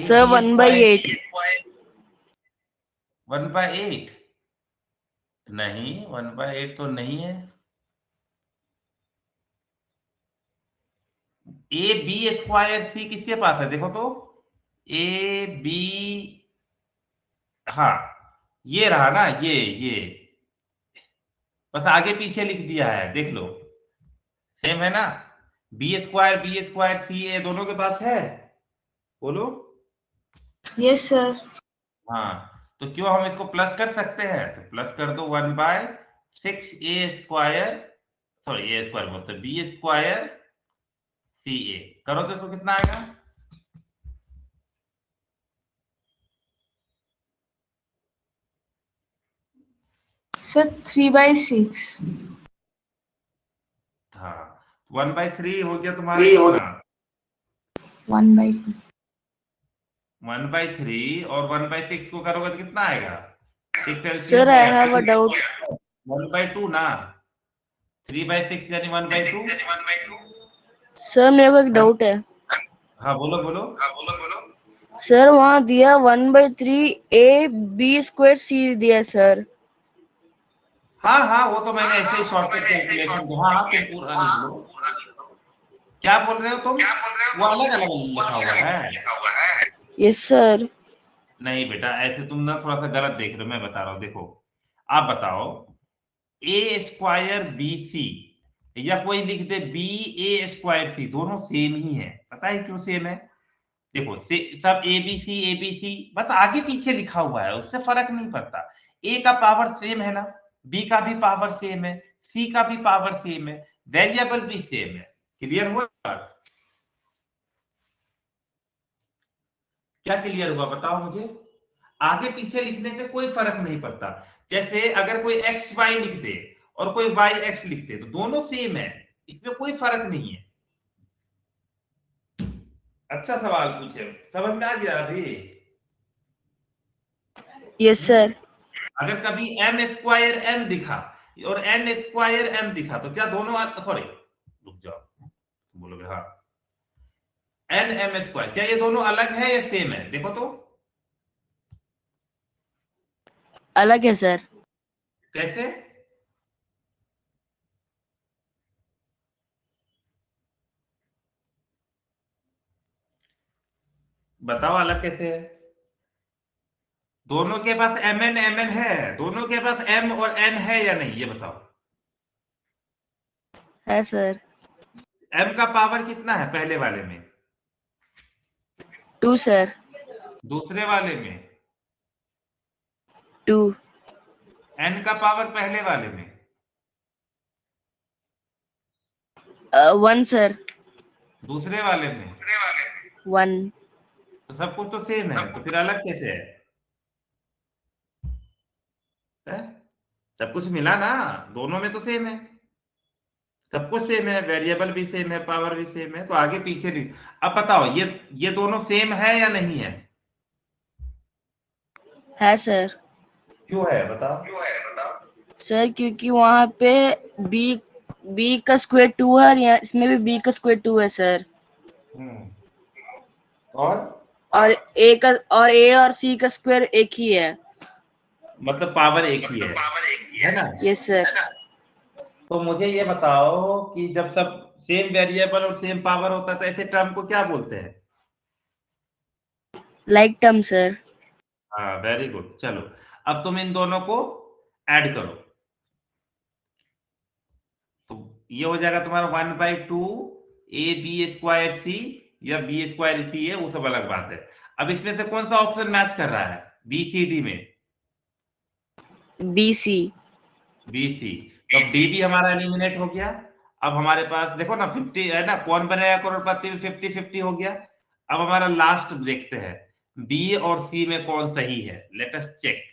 sir 1/8। 1/8 नहीं, 1/8 तो नहीं है। ए बी स्क्वायर सी किसके पास है, देखो तो। ए बी, हाँ ये रहा ना, ये बस आगे पीछे लिख दिया है, देख लो सेम है ना। बी स्क्वायर सी ए दोनों के पास है, बोलो। Yes, sir. हाँ तो क्यों हम इसको प्लस कर सकते हैं, तो प्लस कर दो 1/6 ए स्क्वायर, सॉरी ए स्क्वायर बोलते बी स्क्वायर सी ए, करो तो इसको कितना आएगा? Sir 3 by 6. हाँ 1/3 हो गया तुम्हारा कितना? 1 by 2. 1/3 और 1/6 को करोगे तो कितना आएगा? Sir I have a doubt. 1/2 ना, 3/6 यानी 1/2। सर मेरे को एक डाउट है। हाँ बोलो बोलो। सर वहाँ दिया 1/3 ए बी स्क्वायर सी दिया सर। हाँ हाँ वो तो मैंने ऐसे ही शॉर्टकट कैलकुलेशन किया। हाँ हाँ तुम पूरा लिख लो। क्या बोल रहे हो तुम? वो अलग अलग लिखा हुआ है। Yes sir. नहीं बेटा, ऐसे तुम ना थोड़ा सा गलत देख रहे हो, मैं बता रहा हूँ। देखो आप बताओ, ए स्क्वायर बी सी या कोई लिख दे बी ए स्क्वायर सी, दोनों सेम ही है। पता है क्यों सेम है? देखो सब ABC बस आगे पीछे लिखा हुआ है, उससे फर्क नहीं पड़ता। ए का पावर सेम है ना, बी का भी पावर सेम है, सी का भी पावर सेम है, वेरिएबल भी सेम है। क्लियर हुआ? क्या क्लियर हुआ बताओ मुझे? आगे पीछे लिखने से कोई फर्क नहीं पड़ता। जैसे अगर कोई एक्स वाई लिख दे और कोई वाई एक्स लिख दे तो दोनों सेम है, इसमें कोई फर्क नहीं है। अच्छा सवाल पूछे, समझ में आ गया अभी? Yes sir. अगर कभी एम स्क्वायर एम दिखा और एन स्क्वायर एम दिखा तो क्या दोनों, सॉरी रुक जाओ, बोलोगे हाँ, एन एम स्क्वायर, क्या ये दोनों अलग है या सेम है? देखो तो अलग है सर। कैसे? बताओ अलग कैसे है? दोनों के पास एम एन है, दोनों के पास एम और एन है या नहीं, ये बताओ। है सर। एम का पावर कितना है पहले वाले में? 2 सर। दूसरे वाले में? 2। एन का पावर पहले वाले में? 1 सर। दूसरे वाले में? 1। तो सब कुछ तो सेम है, तो फिर अलग कैसे है? है? सब कुछ मिला ना, दोनों में तो सेम है, सब कुछ सेम है, वेरिएबल भी सेम है, पावर भी सेम है, तो आगे पीछे भी। अब बताओ ये दोनों सेम है या नहीं है? है सर। क्यों है बताओ? सर क्योंकि वहाँ पे b का स्क्वायर 2 है और यहाँ इसमें भी b का स्क्वायर 2 है सर। और a और c का स्क्वायर एक ही है। मतलब पावर एक ही है ना? Yes sir. तो मुझे ये बताओ कि जब सब सेम वेरिएबल और सेम पावर होता है तो ऐसे टर्म को क्या बोलते हैं? Like term sir. हाँ वेरी गुड। चलो अब तुम इन दोनों को ऐड करो, तो ये हो जाएगा तुम्हारा 1/2 AB² C या B² C है, वो सब अलग बात है। अब इसमें से कौन सा ऑप्शन मैच कर रहा है BCD में? BC। BC। तो अब D भी हमारा एलिमिनेट हो गया। अब हमारे पास देखो ना 50 है ना, कौन बनेगा करोड़पति में? 50-50 हो गया। अब हमारा लास्ट देखते हैं B और C में कौन सही है, लेट अस चेक।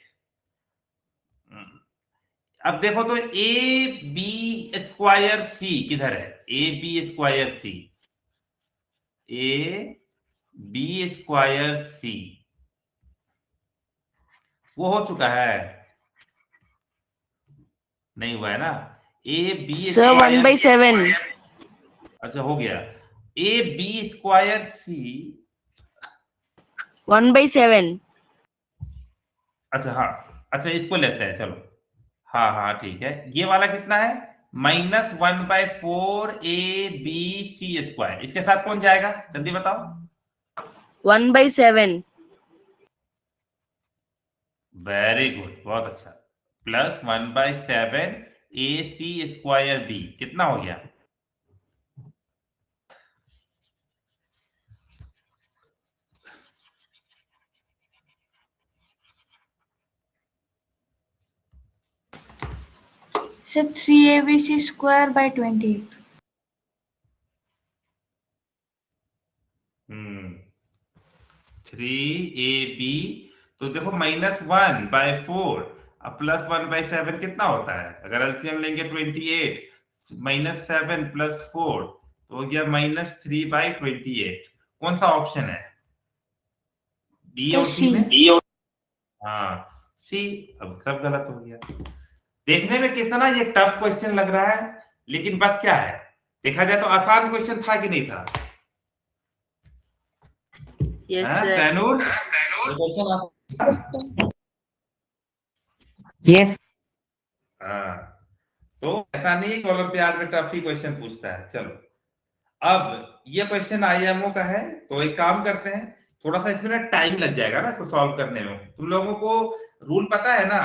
अब देखो तो AB² C किधर है? AB² C वो हो चुका है? नहीं हुआ है ना? Sir AB²। 1/7। अच्छा हो गया। AB² C। 1/7। अच्छा हाँ, अच्छा इसको लेते हैं चलो। हाँ हाँ ठीक है, ये वाला कितना है? -1/4 ABC²। इसके साथ कौन जाएगा जल्दी बताओ? 1/7। वेरी गुड, बहुत अच्छा। +1/7 AC² B कितना हो गया? So 3ABC square by 28. 3AB, तो देखो -1/4 अब +1/7 कितना होता है? अगर एलसीएम लेंगे 28, -7 + 4 तो हो गया -3/28। कौन सा ऑप्शन है बी और सी में? हाँ सी। अब सब गलत हो गया। देखने में कितना ये टफ क्वेश्चन लग रहा है, लेकिन बस क्या है, देखा जाए तो आसान क्वेश्चन था कि नहीं था? यस हाँ, सर। तैनूर ये क्वेश्चन Yes. हाँ, तो ऐसा नहीं कि ओलंपियाड में टफ ही क्वेश्चन पूछता है। चलो अब ये क्वेश्चन आईएमओ का है, तो एक काम करते हैं, थोड़ा सा इसमें ना टाइम लग जाएगा ना इसको सॉल्व करने में। तुम लोगों को रूल पता है ना,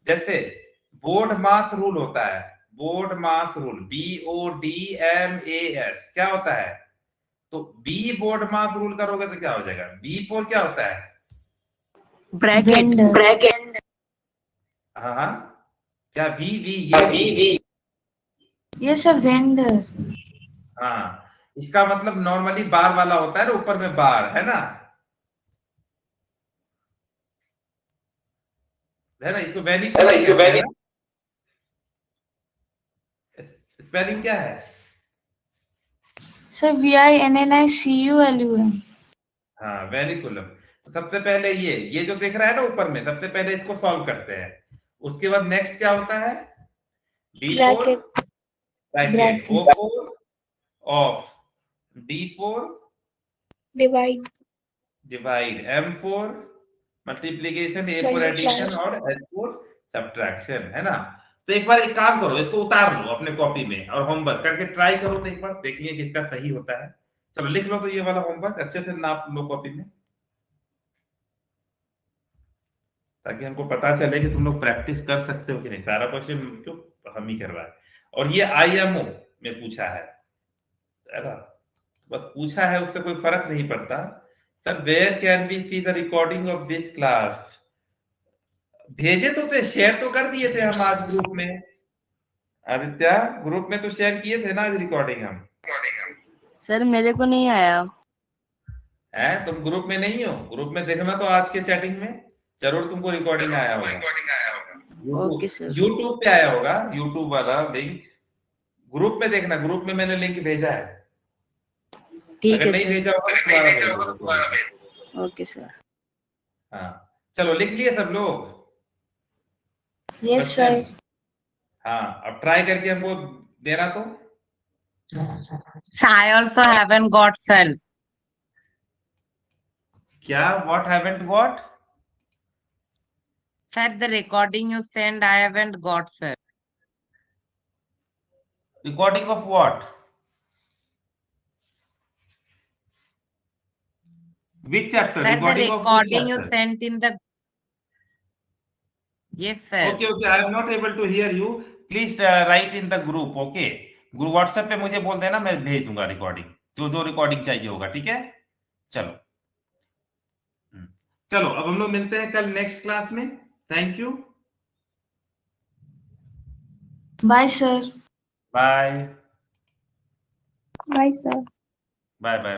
जैसे बोर्ड मास रूल होता है, बोर्ड मास रूल BODMAS क्या होता है? तो बी बोर्ड मास रूल करोगे तो क्या हो जाएगा, B4 क्या होता है? ब्रैकेट हाँ हाँ, क्या वी ये Yes, sir. Vendor. हाँ, इसका मतलब नॉर्मली बार वाला होता है ना, ऊपर में बार है ना, इसको वेनिक कहते हैं ना। स्पेलिंग क्या है? Sir, VINNICULUM. हाँ, वेनिकुलम। तो सबसे पहले ये जो दिख रहा है ना ऊपर में, सबसे पहले इसको सॉल्व करते हैं। उसके बाद नेक्स्ट क्या होता है? B4 bracket, O4 of, D4 divide, M4 multiplication, A4 addition और H4 सब्ट्रैक्शन, है ना। तो एक बार एक काम करो, इसको उतार लो अपने कॉपी में और होमवर्क करके ट्राई करो, तो एक बार देखिए किसका सही होता है। चलो लिख लो, तो ये वाला होमवर्क अच्छे से नाप लो कॉपी में, ताकि हमको पता चले कि तुम लोग प्रैक्टिस कर सकते हो कि नहीं। सारा क्वेश्चन क्यों हम ही करवाए, और ये IMO में पूछा है ना, बस पूछा है, उससे कोई फर्क नहीं पड़ता। Sir where can we see the recording of this class? भेजे तो थे, शेयर तो कर दिए थे हम आज ग्रुप में। आदित्य, ग्रुप में तो शेयर किए थे ना आज रिकॉर्डिंग हम। सर मेरे को नहीं आया। है, तुम ग्रुप में नहीं हो? ग्रुप में देखना तो आज के चैटिंग में जरूर तुमको रिकॉर्डिंग आया होगा। Okay sir. यूट्यूब पे आया होगा, यूट्यूब वाला लिंक। ग्रुप में देखना, ग्रुप में मैंने लिंक भेजा है। ठीक अगर है नहीं सर। भेजा होगा तो दोबारा भेज दो। Okay sir. हाँ, चलो लिख लिए सब लोग Yes, क्वेश्चन? sir. हाँ, अब ट्राई करके हमको देना तो। I also haven't got cell. क्या what haven't what? Said the recording you send, I haven't got cell. Recording of what? Which chapter? Said the recording of which recording you chapter? sent in the. Yes, sir. Okay, I am not able to hear you. Please write in the group. Okay, group WhatsApp पे मुझे बोल देना, मैं भेज दूंगा रिकॉर्डिंग, जो जो रिकॉर्डिंग चाहिए होगा। ठीक है, चलो। चलो अब हम लोग मिलते हैं कल नेक्स्ट क्लास में। Thank you, Bye, sir. Bye Bye, sir. Bye bye.